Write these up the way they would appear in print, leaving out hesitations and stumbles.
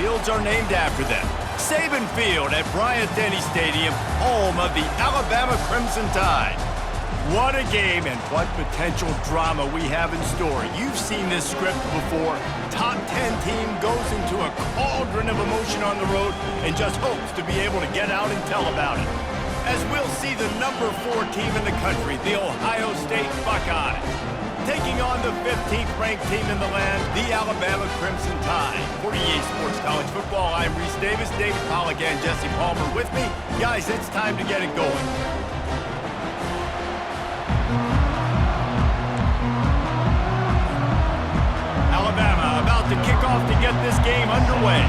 fields are named after them. Saban Field at Bryant-Denny Stadium, home of the Alabama Crimson Tide. What a game and what potential drama we have in store. You've seen this script before. Top 10 team goes into a cauldron of emotion on the road and just hopes to be able to get out and tell about it. As we'll see the number 4 team in the country, the Ohio State Buckeyes, taking on the 15th ranked team in the land, the Alabama Crimson Tide. For EA Sports College Football, I'm Reese Davis, David Pollack and Jesse Palmer with me. Guys, it's time to get it going. Alabama about to kick off to get this game underway.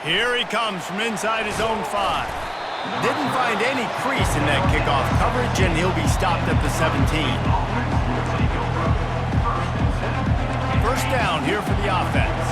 Here he comes from inside his own 5. Didn't find any crease in that kickoff coverage, and he'll be stopped at the 17. First down here for the offense.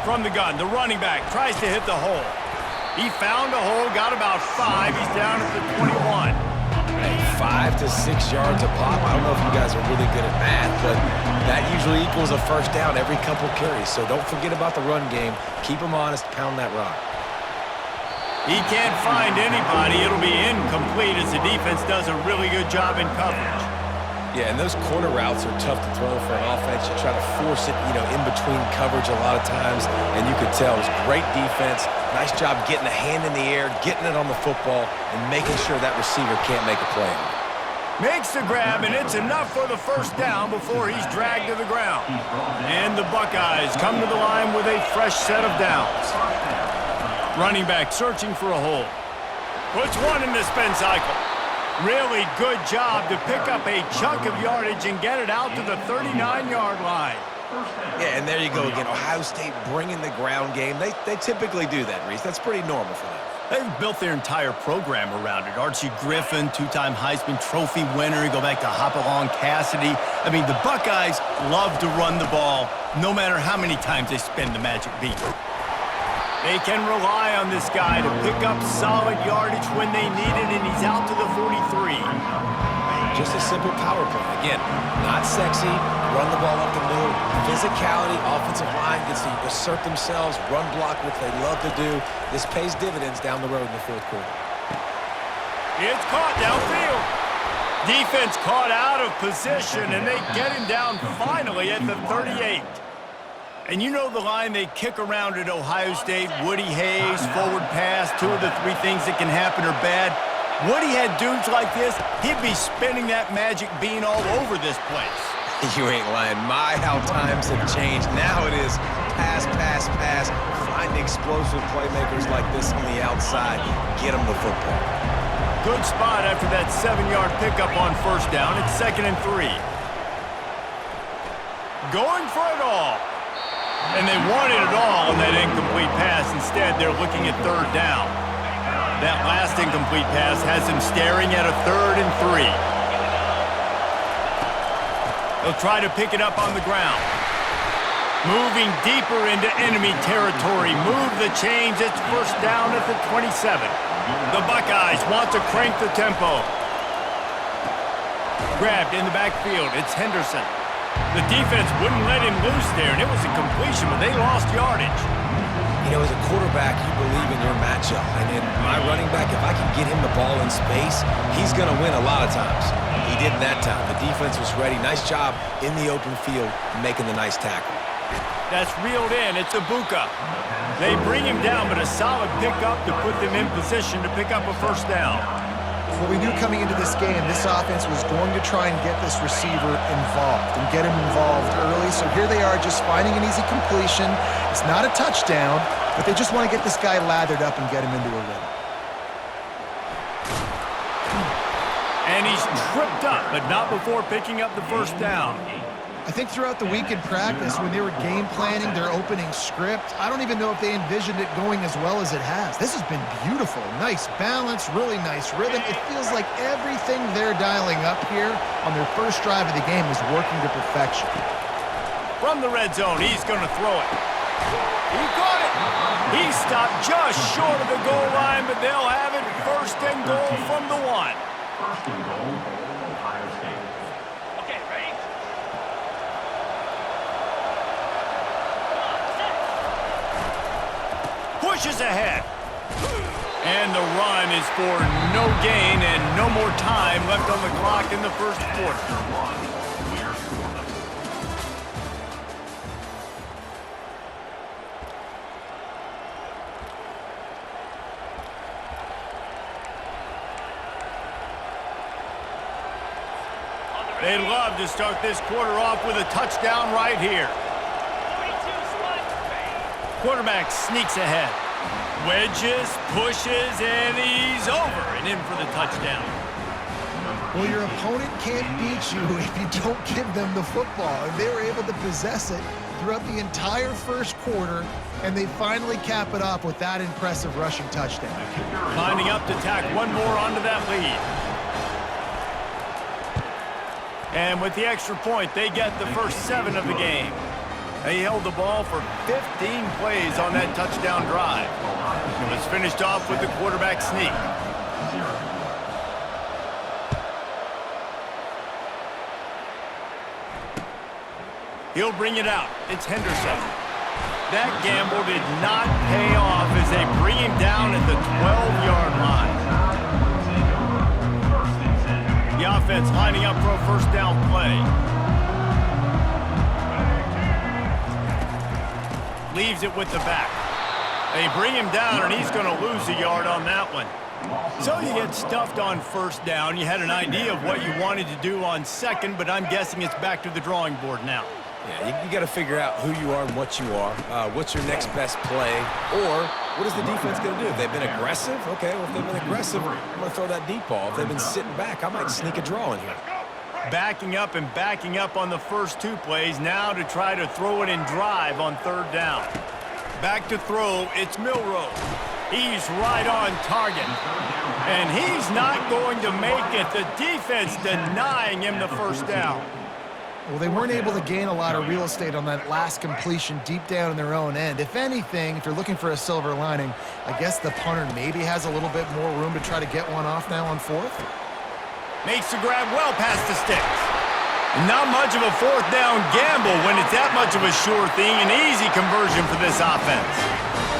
From the gun, the running back tries to hit the hole. He found a hole, got about 5. He's down at the 21. Hey, 5 to 6 yards a pop. I don't know if you guys are really good at math, but that usually equals a first down every couple carries. So don't forget about the run game. Keep them honest, pound that rock. He can't find anybody. It'll be incomplete as the defense does a really good job in coverage. Yeah, and those corner routes are tough to throw for an offense. You try to force it, in between coverage a lot of times, and you could tell it was great defense. Nice job getting a hand in the air, getting it on the football, and making sure that receiver can't make a play. Makes the grab, and it's enough for the first down before he's dragged to the ground. And the Buckeyes come to the line with a fresh set of downs. Running back searching for a hole. Puts one in the spin cycle. Really good job to pick up a chunk of yardage and get it out to the 39-yard line. Yeah, and there you go again. Ohio State bringing the ground game. They typically do that, Reese. That's pretty normal for them. They've built their entire program around it. Archie Griffin, 2-time Heisman Trophy winner. You go back to Hopalong Cassidy. I mean, the Buckeyes love to run the ball no matter how many times they spin the magic beat. They can rely on this guy to pick up solid yardage when they need it, and he's out to the 43. Just a simple power play. Again, not sexy, run the ball up the middle, physicality, offensive line gets to assert themselves, run block, which they love to do. This pays dividends down the road in the fourth quarter. It's caught downfield. Defense caught out of position, and they get him down finally at the 38. And you know the line they kick around at Ohio State, Woody Hayes, forward pass, 2 of the 3 things that can happen are bad. Woody had dudes like this, he'd be spinning that magic bean all over this place. You ain't lying. My, how times have changed. Now it is pass, pass, pass. Find explosive playmakers like this on the outside. Get them the football. Good spot after that 7-yard pickup on first down. It's 2nd and 3. Going for it all. And they wanted it all on that incomplete pass. Instead, they're looking at 3rd down. That last incomplete pass has them staring at a 3rd and 3. They'll try to pick it up on the ground. Moving deeper into enemy territory. Move the chains. It's first down at the 27. The Buckeyes want to crank the tempo. Grabbed in the backfield. It's Henderson. The defense wouldn't let him loose there, and it was a completion, but they lost yardage. As a quarterback, you believe in your matchup. And in my running back, if I can get him the ball in space, he's going to win a lot of times. He did that time. The defense was ready. Nice job in the open field making the nice tackle. That's reeled in. It's Ibuka. They bring him down, but a solid pickup to put them in position to pick up a first down. Well, we knew coming into this game, this offense was going to try and get this receiver involved and get him involved early. So here they are just finding an easy completion. It's not a touchdown, but they just want to get this guy lathered up and get him into a rhythm. And he's tripped up, but not before picking up the first down. I think throughout the week in practice, when they were game planning their opening script, I don't even know if they envisioned it going as well as it has. This has been beautiful. Nice balance, really nice rhythm. It feels like everything they're dialing up here on their first drive of the game is working to perfection. From the red zone, he's going to throw it. He caught it. He stopped just short of the goal line, but they'll have it first and goal from the 1. First and goal, Ohio State. Okay, ready? Pushes ahead. And the run is for no gain and no more time left on the clock in the first quarter. They'd love to start this quarter off with a touchdown right here. Quarterback sneaks ahead. Wedges, pushes, and he's over and in for the touchdown. Well, your opponent can't beat you if you don't give them the football. And they were able to possess it throughout the entire first quarter, and they finally cap it off with that impressive rushing touchdown. Lining up to tack one more onto that lead. And with the extra point, they get the first 7 of the game. They held the ball for 15 plays on that touchdown drive. It was finished off with the quarterback sneak. He'll bring it out. It's Henderson. That gamble did not pay off as they bring him down at the 12-yard line. The offense lining up for a first down play. Leaves it with the back. They bring him down, and he's going to lose a yard on that one. So you get stuffed on first down. You had an idea of what you wanted to do on second, but I'm guessing it's back to the drawing board now. Yeah, you got to figure out who you are and what you are. What's your next best play? Or what is the defense going to do? If they've been aggressive, okay, well, if they've been aggressive, I'm going to throw that deep ball. If they've been sitting back, I might sneak a draw in here. Backing up and backing up on the first 2 plays, now to try to throw it in drive on third down. Back to throw, it's Milroe. He's right on target. And he's not going to make it. The defense denying him the first down. Well, they weren't able to gain a lot of real estate on that last completion deep down in their own end. If anything, if you're looking for a silver lining, I guess the punter maybe has a little bit more room to try to get one off now on fourth. Makes the grab well past the sticks. Not much of a fourth down gamble when it's that much of a sure thing. An easy conversion for this offense.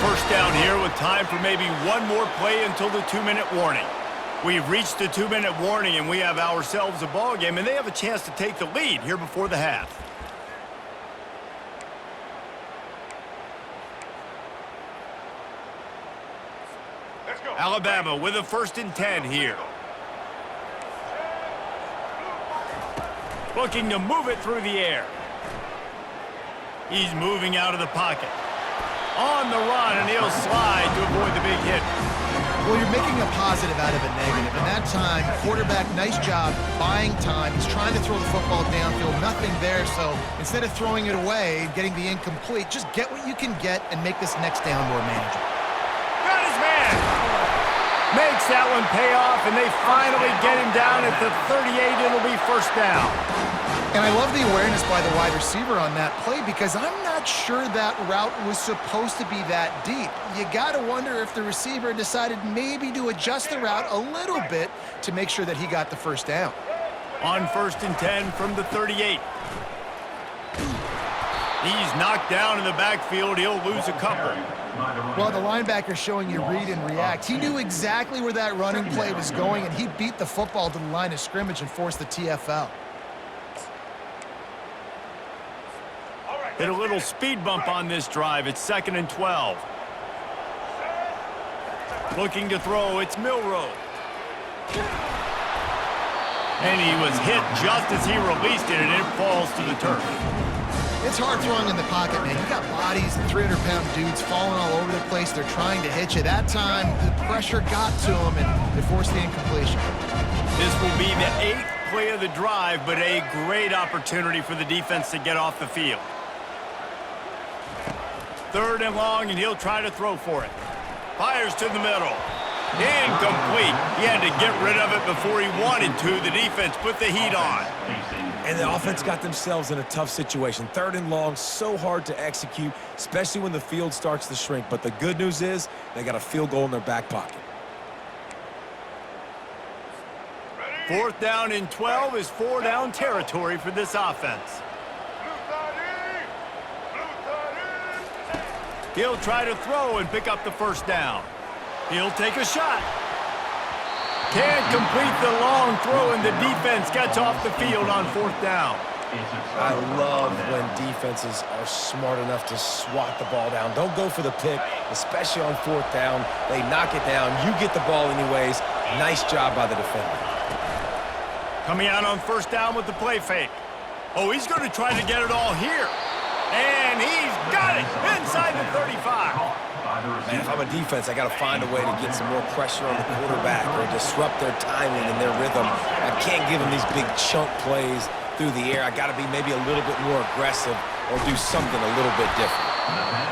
First down here with time for maybe one more play until the 2-minute warning. We've reached the 2-minute warning, and we have ourselves a ball game, and they have a chance to take the lead here before the half. Let's go. Alabama with a 1st and 10 here. Looking to move it through the air. He's moving out of the pocket. On the run, and he'll slide to avoid the big hit. Well, you're making a positive out of a negative. And that time, quarterback, nice job, buying time. He's trying to throw the football downfield, nothing there. So instead of throwing it away and getting the incomplete, just get what you can get and make this next down more manageable. Got his man. Makes that one pay off, and they finally get him down at the 38. It'll be first down. And I love the awareness by the wide receiver on that play because I'm not sure that route was supposed to be that deep. You got to wonder if the receiver decided maybe to adjust the route a little bit to make sure that he got the first down. On 1st and 10 from the 38. He's knocked down in the backfield. He'll lose a couple. Well, the linebacker's showing you read and react. He knew exactly where that running play was going, and he beat the football to the line of scrimmage and forced the TFL. Hit a little speed bump on this drive. It's 2nd and 12. Looking to throw, it's Milroe. And he was hit just as he released it, and it falls to the turf. It's hard throwing in the pocket, man. You got bodies and 300-pound dudes falling all over the place. They're trying to hit you. That time, the pressure got to him, and it forced the incompletion. This will be the 8th play of the drive, but a great opportunity for the defense to get off the field. 3rd and long, and he'll try to throw for it. Fires to the middle. Incomplete. He had to get rid of it before he wanted to. The defense put the heat on. And the offense got themselves in a tough situation. 3rd and long, so hard to execute, especially when the field starts to shrink. But the good news is they got a field goal in their back pocket. 4th down and 12 is 4-down territory for this offense. He'll try to throw and pick up the 1st down. He'll take a shot. Can't complete the long throw, and the defense gets off the field on 4th down. I love when defenses are smart enough to swat the ball down. Don't go for the pick, especially on 4th down. They knock it down. You get the ball anyways. Nice job by the defender. Coming out on 1st down with the play fake. Oh, he's going to try to get it all here. And he's got it inside the 35. Man, if I'm a defense, I got to find a way to get some more pressure on the quarterback or disrupt their timing and their rhythm. I can't give them these big chunk plays through the air. I got to be maybe a little bit more aggressive or do something a little bit different.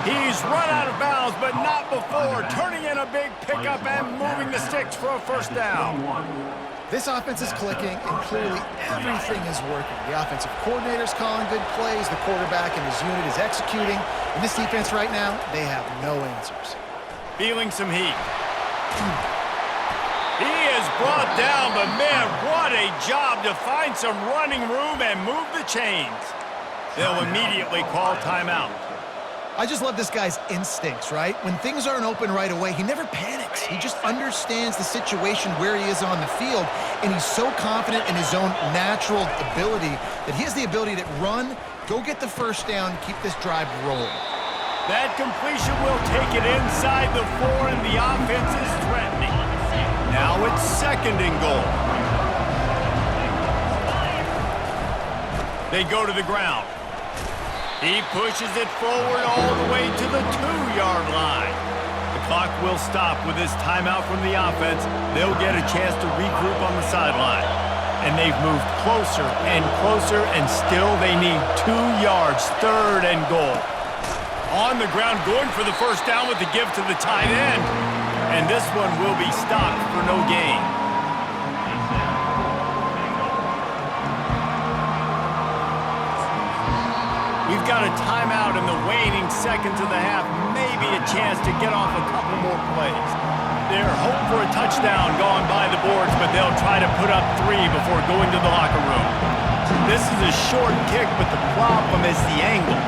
He's run out of bounds, but not before turning in a big pickup and moving the sticks for a 1st down. This offense is clicking, and clearly everything is working. The offensive coordinator's calling good plays, the quarterback and his unit is executing, and this defense right now, they have no answers. Feeling some heat. He is brought down, but man, what a job to find some running room and move the chains. They'll immediately call timeout. I just love this guy's instincts, right? When things aren't open right away, he never panics. He just understands the situation where he is on the field, and he's so confident in his own natural ability that he has the ability to run, go get the 1st down, keep this drive rolling. That completion will take it inside the 4, and the offense is threatening. Now it's 2nd and goal. They go to the ground. He pushes it forward all the way to the 2-yard line. The clock will stop with this timeout from the offense. They'll get a chance to regroup on the sideline. And they've moved closer and closer, and still they need 2 yards, 3rd and goal. On the ground, going for the 1st down with the give to the tight end. And this one will be stopped for no gain. We've got a timeout in the waning seconds of the half, maybe a chance to get off a couple more plays. They're hoping for a touchdown going by the boards, but they'll try to put up 3 before going to the locker room. This is a short kick, but the problem is the angle.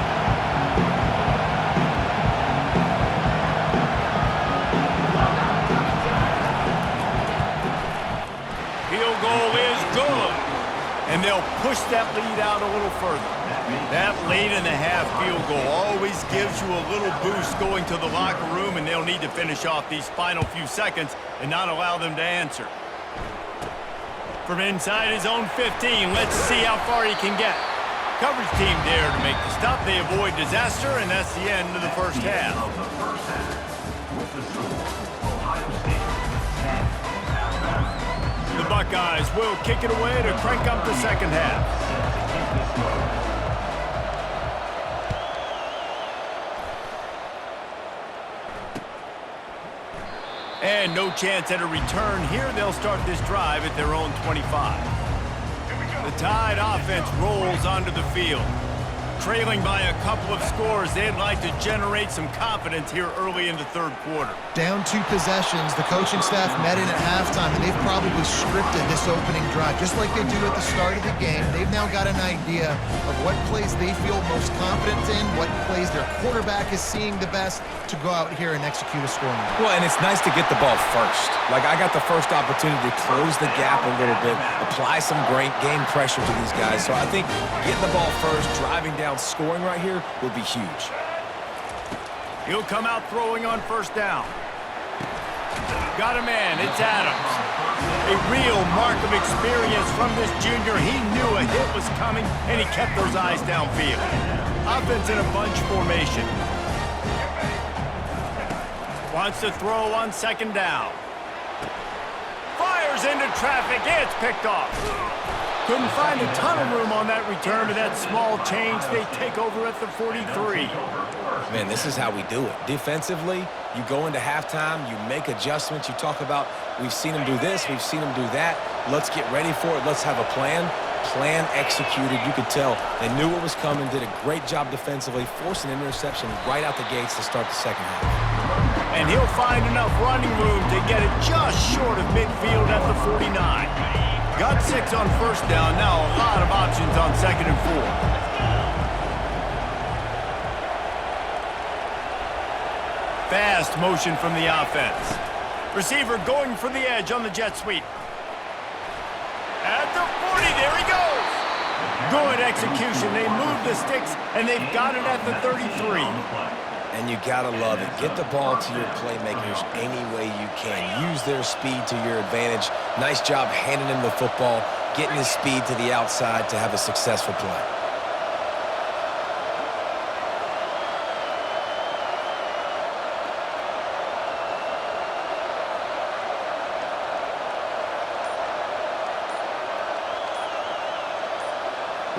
Field goal is good, and they'll push that lead out a little further. That late-in-the-half field goal always gives you a little boost going to the locker room, and they'll need to finish off these final few seconds and not allow them to answer. From inside his own 15, let's see how far he can get. Coverage team there to make the stop. They avoid disaster, and that's the end of the 1st half. The Buckeyes will kick it away to crank up the 2nd half. And no chance at a return here. They'll start this drive at their own 25. The Tide offense rolls onto the field. Trailing by a couple of scores, they'd like to generate some confidence here early in the 3rd quarter. Down 2 possessions, the coaching staff met in at halftime, and they've probably scripted this opening drive, just like they do at the start of the game. They've now got an idea of what plays they feel most confident in, what plays their quarterback is seeing the best to go out here and execute a scoring. Well, and it's nice to get the ball first. Like, I got the first opportunity to close the gap a little bit, apply some great game pressure to these guys. So I think getting the ball first, driving down, scoring right here will be huge. He'll come out throwing on 1st down. Got a man, it's Adams. A real mark of experience from this junior. He knew a hit was coming, and he kept those eyes downfield. Offense in a bunch formation. Wants to throw on 2nd down. Fires into traffic, it's picked off. Couldn't find a ton of room on that return, but that small change, they take over at the 43. Man, this is how we do it. Defensively, you go into halftime, you make adjustments. You talk about, we've seen them do this, we've seen them do that. Let's get ready for it. Let's have a plan. Plan executed. You could tell they knew what was coming, did a great job defensively, forced an interception right out the gates to start the 2nd half. And he'll find enough running room to get it just short of midfield at the 49. Got 6 on first down. Now a lot of options on 2nd and 4. Fast motion from the offense. Receiver going for the edge on the jet sweep. At the 40, there he goes. Good execution. They move the sticks, and they've got it at the 33. And you gotta love it. Get the ball to your playmakers any way you can. Use their speed to your advantage. Nice job handing him the football, getting his speed to the outside to have a successful play.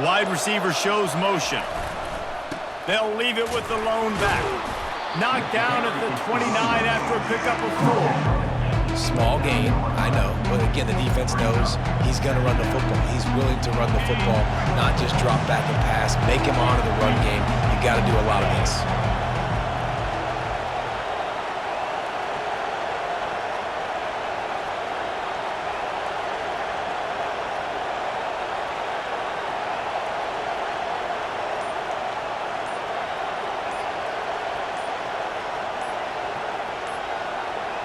Wide receiver shows motion. They'll leave it with the lone back. Knocked down at the 29 after a pickup of 4. Small gain, I know. But again, the defense knows he's going to run the football. He's willing to run the football, not just drop back and pass. Make him honor the run game. You got to do a lot of this.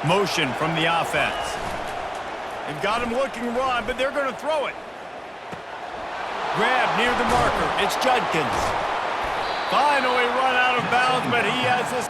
Motion from the offense. They've got him looking run, but they're going to throw it. Grab near the marker. It's Judkins. Finally run out of bounds, but he has this.